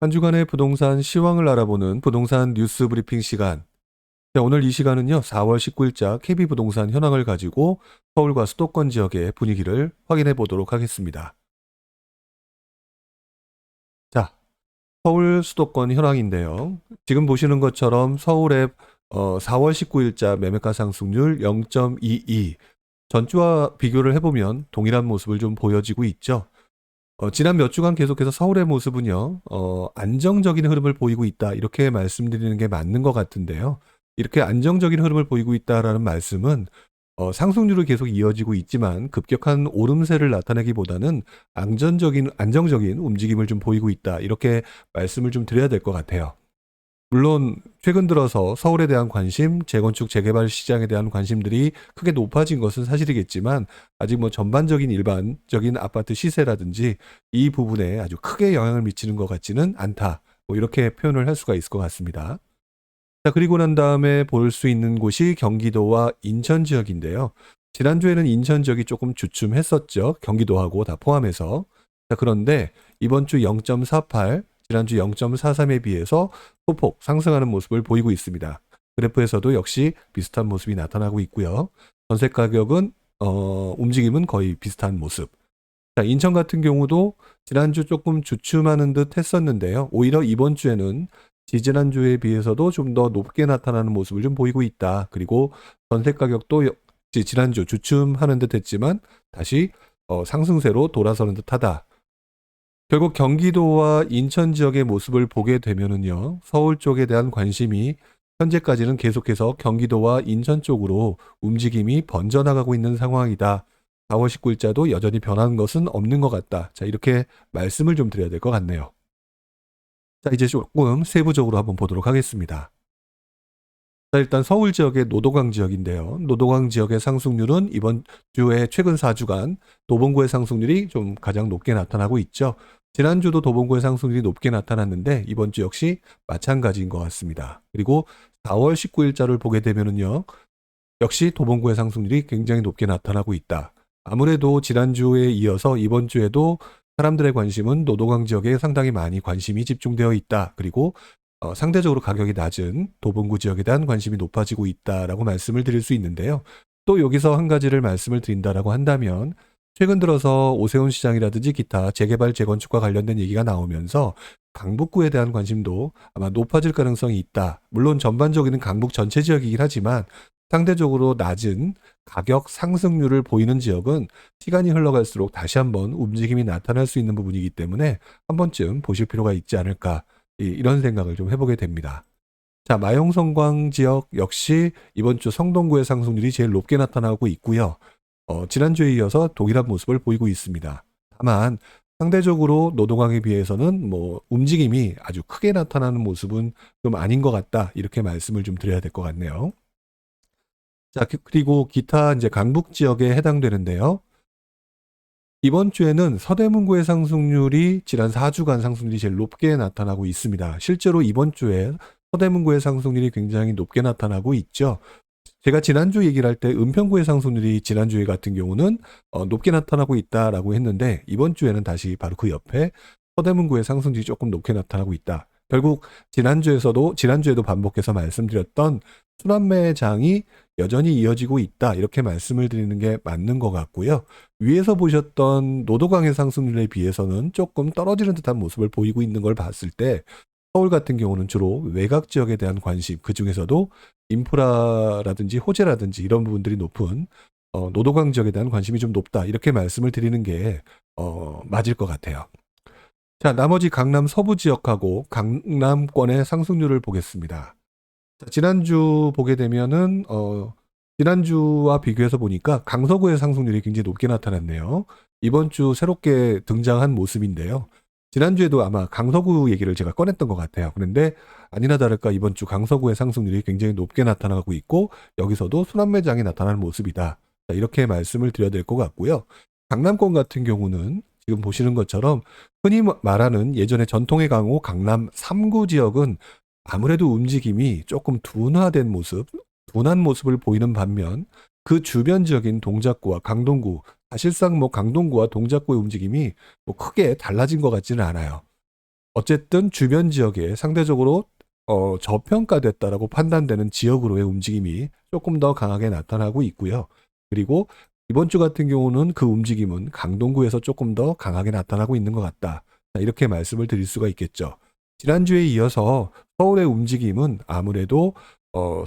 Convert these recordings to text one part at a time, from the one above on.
한 주간의 부동산 시황을 알아보는 부동산 뉴스 브리핑 시간. 자, 오늘 이 시간은요, 4월 19일자 KB부동산 현황을 가지고 서울과 수도권 지역의 분위기를 확인해 보도록 하겠습니다. 자, 서울 수도권 현황인데요. 지금 보시는 것처럼 서울의 4월 19일자 매매가 상승률 0.22. 전주와 비교를 해보면 동일한 모습을 좀 보여지고 있죠. 지난 몇 주간 계속해서 서울의 모습은요, 안정적인 흐름을 보이고 있다. 이렇게 말씀드리는 게 맞는 것 같은데요. 이렇게 안정적인 흐름을 보이고 있다라는 말씀은 상승률이 계속 이어지고 있지만 급격한 오름세를 나타내기보다는 안정적인 움직임을 좀 보이고 있다. 이렇게 말씀을 좀 드려야 될 것 같아요. 물론 최근 들어서 서울에 대한 관심, 재건축, 재개발 시장에 대한 관심들이 크게 높아진 것은 사실이겠지만 아직 전반적인 일반적인 아파트 시세라든지 이 부분에 아주 크게 영향을 미치는 것 같지는 않다. 이렇게 표현을 할 수가 있을 것 같습니다. 자, 그리고 난 다음에 볼 수 있는 곳이 경기도와 인천 지역인데요. 지난주에는 인천 지역이 조금 주춤했었죠. 경기도하고 다 포함해서. 자, 그런데 이번 주 0.48, 지난주 0.43에 비해서 소폭 상승하는 모습을 보이고 있습니다. 그래프에서도 역시 비슷한 모습이 나타나고 있고요. 전세 가격은 움직임은 거의 비슷한 모습. 자, 인천 같은 경우도 지난주 조금 주춤하는 듯 했었는데요. 오히려 이번 주에는 지지난주에 비해서도 좀 더 높게 나타나는 모습을 좀 보이고 있다. 그리고 전세 가격도 지난주 주춤하는 듯 했지만 다시 상승세로 돌아서는 듯하다. 결국 경기도와 인천 지역의 모습을 보게 되면은요, 서울 쪽에 대한 관심이 현재까지는 계속해서 경기도와 인천 쪽으로 움직임이 번져나가고 있는 상황이다. 4월 19일자도 여전히 변한 것은 없는 것 같다. 자, 이렇게 말씀을 좀 드려야 될 것 같네요. 자, 이제 조금 세부적으로 한번 보도록 하겠습니다. 자, 일단 서울 지역의 노도강 지역인데요. 노도강 지역의 상승률은 이번 주에 최근 4주간 도봉구의 상승률이 좀 가장 높게 나타나고 있죠. 지난주도 도봉구의 상승률이 높게 나타났는데 이번 주 역시 마찬가지인 것 같습니다. 그리고 4월 19일자를 보게 되면은요. 역시 도봉구의 상승률이 굉장히 높게 나타나고 있다. 아무래도 지난주에 이어서 이번 주에도 사람들의 관심은 노도강 지역에 상당히 많이 관심이 집중되어 있다. 그리고 상대적으로 가격이 낮은 도봉구 지역에 대한 관심이 높아지고 있다라고 말씀을 드릴 수 있는데요. 또 여기서 한 가지를 말씀을 드린다라고 한다면 최근 들어서 오세훈 시장이라든지 기타 재개발 재건축과 관련된 얘기가 나오면서 강북구에 대한 관심도 아마 높아질 가능성이 있다. 물론 전반적인 강북 전체 지역이긴 하지만 상대적으로 낮은 가격 상승률을 보이는 지역은 시간이 흘러갈수록 다시 한번 움직임이 나타날 수 있는 부분이기 때문에 한 번쯤 보실 필요가 있지 않을까, 이런 생각을 좀 해보게 됩니다. 자, 마용성광 지역 역시 이번 주 성동구의 상승률이 제일 높게 나타나고 있고요. 지난주에 이어서 동일한 모습을 보이고 있습니다. 다만 상대적으로 노동항에 비해서는 움직임이 아주 크게 나타나는 모습은 좀 아닌 것 같다. 이렇게 말씀을 좀 드려야 될 것 같네요. 자, 그리고 기타 이제 강북 지역에 해당되는데요. 이번 주에는 서대문구의 상승률이 지난 4주간 상승률이 제일 높게 나타나고 있습니다. 실제로 이번 주에 서대문구의 상승률이 굉장히 높게 나타나고 있죠. 제가 지난주 얘기를 할 때 은평구의 상승률이 지난주에 같은 경우는 높게 나타나고 있다라고 했는데 이번 주에는 다시 바로 그 옆에 서대문구의 상승률이 조금 높게 나타나고 있다. 결국 지난주에도 반복해서 말씀드렸던 순환매장이 여전히 이어지고 있다. 이렇게 말씀을 드리는 게 맞는 것 같고요. 위에서 보셨던 노도강의 상승률에 비해서는 조금 떨어지는 듯한 모습을 보이고 있는 걸 봤을 때 서울 같은 경우는 주로 외곽 지역에 대한 관심, 그중에서도 인프라라든지 호재라든지 이런 부분들이 높은 노도강 지역에 대한 관심이 좀 높다. 이렇게 말씀을 드리는 게 맞을 것 같아요. 자, 나머지 강남 서부 지역하고 강남권의 상승률을 보겠습니다. 자, 지난주 보게 되면은 지난주와 비교해서 보니까 강서구의 상승률이 굉장히 높게 나타났네요. 이번 주 새롭게 등장한 모습인데요. 지난주에도 아마 강서구 얘기를 제가 꺼냈던 것 같아요. 그런데 아니나 다를까 이번 주 강서구의 상승률이 굉장히 높게 나타나고 있고 여기서도 순환매장이 나타나는 모습이다. 자, 이렇게 말씀을 드려야 될 것 같고요. 강남권 같은 경우는 지금 보시는 것처럼 흔히 말하는 예전에 전통의 강호 강남 3구 지역은 아무래도 움직임이 조금 둔화된 모습, 둔한 모습을 보이는 반면 그 주변 지역인 동작구와 강동구, 사실상 강동구와 동작구의 움직임이 크게 달라진 것 같지는 않아요. 어쨌든 주변 지역에 상대적으로 저평가됐다라고 판단되는 지역으로의 움직임이 조금 더 강하게 나타나고 있고요. 그리고 이번 주 같은 경우는 그 움직임은 강동구에서 조금 더 강하게 나타나고 있는 것 같다. 자, 이렇게 말씀을 드릴 수가 있겠죠. 지난주에 이어서 서울의 움직임은 아무래도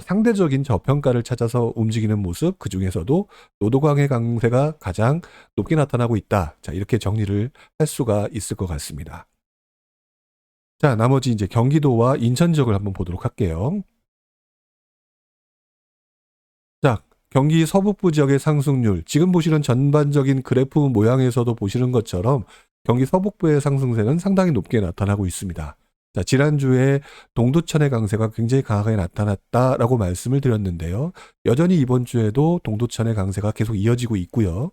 상대적인 저평가를 찾아서 움직이는 모습, 그 중에서도 노도강의 강세가 가장 높게 나타나고 있다. 자, 이렇게 정리를 할 수가 있을 것 같습니다. 자, 나머지 이제 경기도와 인천 지역을 한번 보도록 할게요. 자, 경기 서북부 지역의 상승률, 지금 보시는 전반적인 그래프 모양에서도 보시는 것처럼 경기 서북부의 상승세는 상당히 높게 나타나고 있습니다. 자, 지난주에 동두천의 강세가 굉장히 강하게 나타났다라고 말씀을 드렸는데요. 여전히 이번 주에도 동두천의 강세가 계속 이어지고 있고요.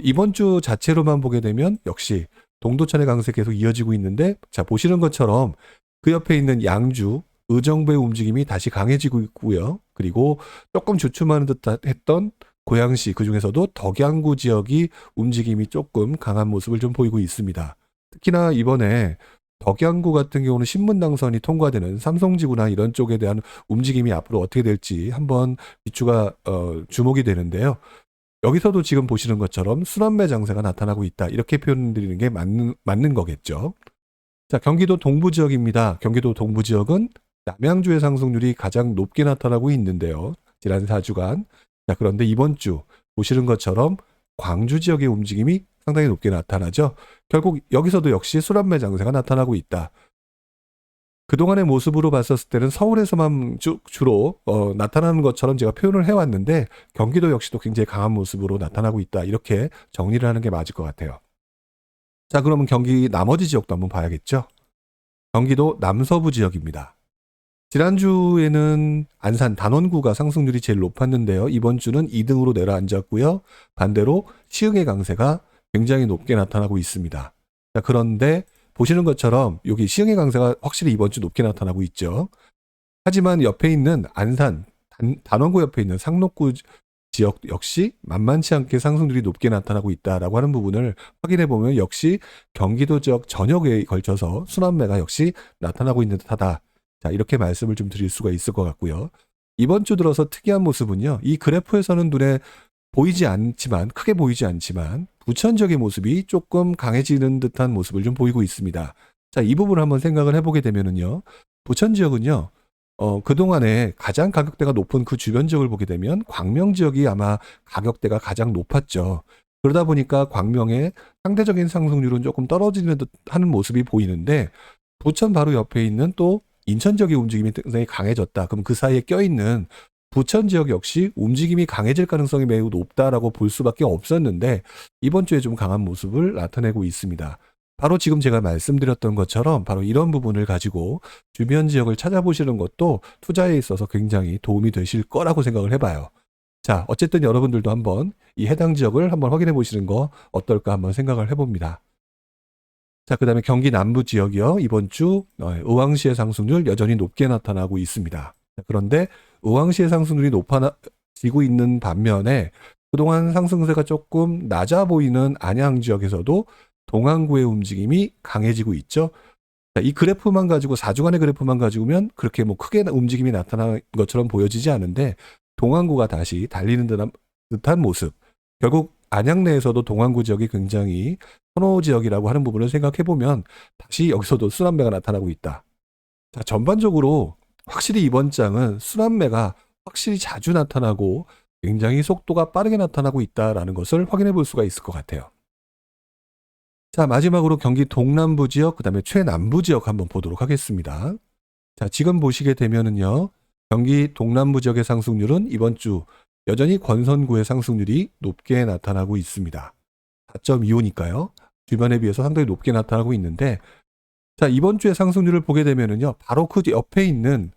이번 주 자체로만 보게 되면 역시 동두천의 강세 계속 이어지고 있는데, 자, 보시는 것처럼 그 옆에 있는 양주, 의정부의 움직임이 다시 강해지고 있고요. 그리고 조금 주춤하는 듯 했던 고양시, 그 중에서도 덕양구 지역이 움직임이 조금 강한 모습을 좀 보이고 있습니다. 특히나 이번에 덕양구 같은 경우는 신문당선이 통과되는 삼성지구나 이런 쪽에 대한 움직임이 앞으로 어떻게 될지 한번 비추가 주목이 되는데요. 여기서도 지금 보시는 것처럼 순환매 장세가 나타나고 있다. 이렇게 표현드리는 게 맞는 거겠죠. 자, 경기도 동부 지역입니다. 경기도 동부 지역은 남양주의 상승률이 가장 높게 나타나고 있는데요. 지난 4주간. 자, 그런데 이번 주 보시는 것처럼 광주 지역의 움직임이 상당히 높게 나타나죠. 결국 여기서도 역시 순환매 장세가 나타나고 있다. 그동안의 모습으로 봤었을 때는 서울에서만 주로 나타나는 것처럼 제가 표현을 해왔는데, 경기도 역시도 굉장히 강한 모습으로 나타나고 있다. 이렇게 정리를 하는 게 맞을 것 같아요. 자, 그러면 경기 나머지 지역도 한번 봐야겠죠. 경기도 남서부 지역입니다. 지난주에는 안산 단원구가 상승률이 제일 높았는데요. 이번 주는 2등으로 내려앉았고요. 반대로 시흥의 강세가 굉장히 높게 나타나고 있습니다. 자, 그런데 보시는 것처럼 여기 시흥의 강세가 확실히 이번 주 높게 나타나고 있죠. 하지만 옆에 있는 안산 단원구 옆에 있는 상록구 지역 역시 만만치 않게 상승률이 높게 나타나고 있다라고 하는 부분을 확인해 보면 역시 경기도 지역 전역에 걸쳐서 순환매가 역시 나타나고 있는 듯하다. 자, 이렇게 말씀을 좀 드릴 수가 있을 것 같고요. 이번 주 들어서 특이한 모습은요. 이 그래프에서는 눈에 보이지 않지만, 크게 보이지 않지만 부천 지역의 모습이 조금 강해지는 듯한 모습을 좀 보이고 있습니다. 자, 이 부분을 한번 생각을 해보게 되면은요. 부천 지역은요. 그동안에 가장 가격대가 높은 그 주변 지역을 보게 되면 광명 지역이 아마 가격대가 가장 높았죠. 그러다 보니까 광명의 상대적인 상승률은 조금 떨어지는 듯 하는 모습이 보이는데, 부천 바로 옆에 있는 또 인천 지역의 움직임이 굉장히 강해졌다. 그럼 그 사이에 껴있는 부천 지역 역시 움직임이 강해질 가능성이 매우 높다라고 볼 수밖에 없었는데, 이번 주에 좀 강한 모습을 나타내고 있습니다. 바로 지금 제가 말씀드렸던 것처럼 바로 이런 부분을 가지고 주변 지역을 찾아보시는 것도 투자에 있어서 굉장히 도움이 되실 거라고 생각을 해봐요. 자, 어쨌든 여러분들도 한번 이 해당 지역을 한번 확인해 보시는 거 어떨까 한번 생각을 해봅니다. 자, 그 다음에 경기 남부 지역이요. 이번 주 의왕시의 상승률 여전히 높게 나타나고 있습니다. 그런데 의왕시의 상승률이 높아지고 있는 반면에 그동안 상승세가 조금 낮아 보이는 안양 지역에서도 동안구의 움직임이 강해지고 있죠. 자, 이 그래프만 가지고 4주간의 그래프만 가지고면 그렇게 뭐 크게 움직임이 나타난 것처럼 보여지지 않은데, 동안구가 다시 달리는 듯한 모습. 결국 안양 내에서도 동안구 지역이 굉장히 선호 지역이라고 하는 부분을 생각해 보면 다시 여기서도 순환매가 나타나고 있다. 자, 전반적으로 확실히 이번 장은 순환매가 확실히 자주 나타나고 굉장히 속도가 빠르게 나타나고 있다라는 것을 확인해 볼 수가 있을 것 같아요. 자, 마지막으로 경기 동남부 지역, 그 다음에 최남부 지역 한번 보도록 하겠습니다. 자, 지금 보시게 되면은요, 경기 동남부 지역의 상승률은 이번 주 여전히 권선구의 상승률이 높게 나타나고 있습니다. 4.25니까요. 주변에 비해서 상당히 높게 나타나고 있는데, 자, 이번 주의 상승률을 보게 되면은요, 바로 그 옆에 있는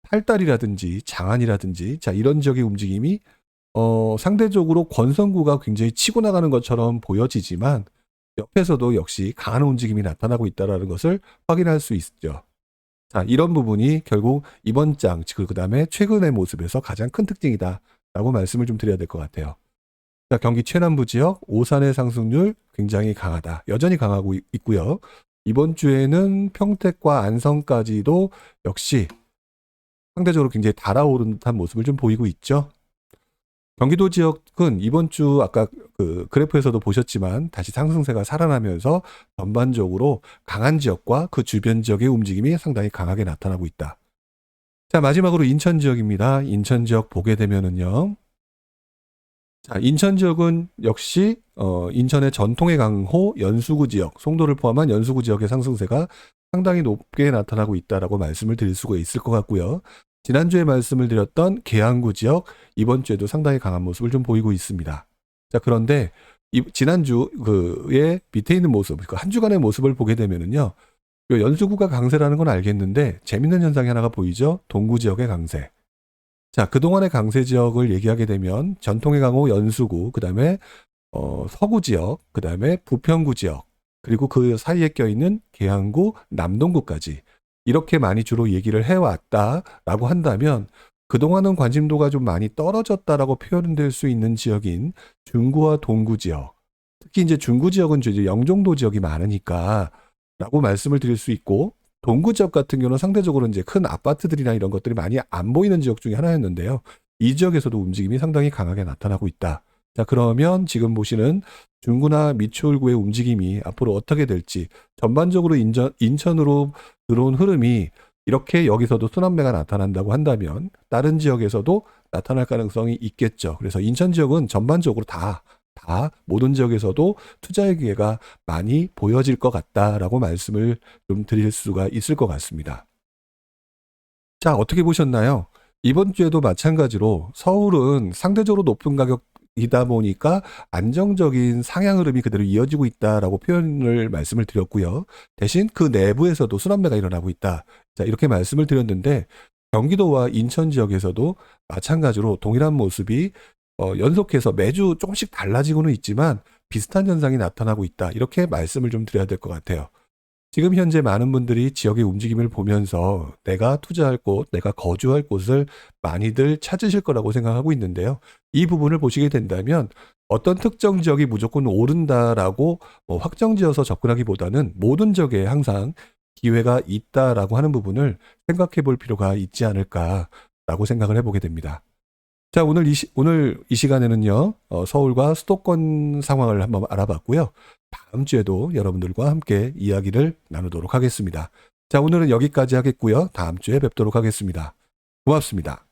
팔달이라든지 장안이라든지, 자, 이런 지역의 움직임이 상대적으로 권선구가 굉장히 치고 나가는 것처럼 보여지지만 옆에서도 역시 강한 움직임이 나타나고 있다는 것을 확인할 수 있죠. 자, 이런 부분이 결국 이번 장, 그 다음에 최근의 모습에서 가장 큰 특징이다라고 말씀을 좀 드려야 될 것 같아요. 자, 경기 최남부 지역, 오산의 상승률 굉장히 강하다. 여전히 강하고 있고요. 이번 주에는 평택과 안성까지도 역시 상대적으로 굉장히 달아오른 듯한 모습을 좀 보이고 있죠. 경기도 지역은 이번 주 아까 그 그래프에서도 보셨지만 다시 상승세가 살아나면서 전반적으로 강한 지역과 그 주변 지역의 움직임이 상당히 강하게 나타나고 있다. 자, 마지막으로 인천 지역입니다. 인천 지역 보게 되면은요. 자, 인천 지역은 역시 인천의 전통의 강호 연수구 지역, 송도를 포함한 연수구 지역의 상승세가 상당히 높게 나타나고 있다라고 말씀을 드릴 수가 있을 것 같고요. 지난주에 말씀을 드렸던 계양구 지역, 이번 주에도 상당히 강한 모습을 좀 보이고 있습니다. 자, 그런데 지난주 그의 밑에 있는 모습, 그러니까 한 주간의 모습을 보게 되면은요, 요 연수구가 강세라는 건 알겠는데 재밌는 현상이 하나가 보이죠? 동구 지역의 강세. 자, 그동안의 강세 지역을 얘기하게 되면 전통의 강호 연수구, 그 다음에 서구 지역, 그 다음에 부평구 지역, 그리고 그 사이에 껴있는 계양구, 남동구까지 이렇게 많이 주로 얘기를 해왔다라고 한다면 그동안은 관심도가 좀 많이 떨어졌다라고 표현될 수 있는 지역인 중구와 동구 지역, 특히 이제 중구 지역은 이제 영종도 지역이 많으니까 라고 말씀을 드릴 수 있고, 동구 지역 같은 경우는 상대적으로 이제 큰 아파트들이나 이런 것들이 많이 안 보이는 지역 중에 하나였는데요. 이 지역에서도 움직임이 상당히 강하게 나타나고 있다. 자, 그러면 지금 보시는 중구나 미추홀구의 움직임이 앞으로 어떻게 될지, 전반적으로 인천으로 들어온 흐름이 이렇게 여기서도 순환매가 나타난다고 한다면 다른 지역에서도 나타날 가능성이 있겠죠. 그래서 인천 지역은 전반적으로 다 모든 지역에서도 투자의 기회가 많이 보여질 것 같다라고 말씀을 좀 드릴 수가 있을 것 같습니다. 자, 어떻게 보셨나요? 이번 주에도 마찬가지로 서울은 상대적으로 높은 가격이다 보니까 안정적인 상향 흐름이 그대로 이어지고 있다라고 표현을 말씀을 드렸고요. 대신 그 내부에서도 순환매가 일어나고 있다. 자, 이렇게 말씀을 드렸는데 경기도와 인천 지역에서도 마찬가지로 동일한 모습이 연속해서 매주 조금씩 달라지고는 있지만 비슷한 현상이 나타나고 있다. 이렇게 말씀을 좀 드려야 될 것 같아요. 지금 현재 많은 분들이 지역의 움직임을 보면서 내가 투자할 곳, 내가 거주할 곳을 많이들 찾으실 거라고 생각하고 있는데요. 이 부분을 보시게 된다면 어떤 특정 지역이 무조건 오른다라고 확정지어서 접근하기보다는 모든 지역에 항상 기회가 있다라고 하는 부분을 생각해 볼 필요가 있지 않을까라고 생각을 해보게 됩니다. 자, 오늘 이 시간에는요, 서울과 수도권 상황을 한번 알아봤고요. 다음 주에도 여러분들과 함께 이야기를 나누도록 하겠습니다. 자, 오늘은 여기까지 하겠고요. 다음 주에 뵙도록 하겠습니다. 고맙습니다.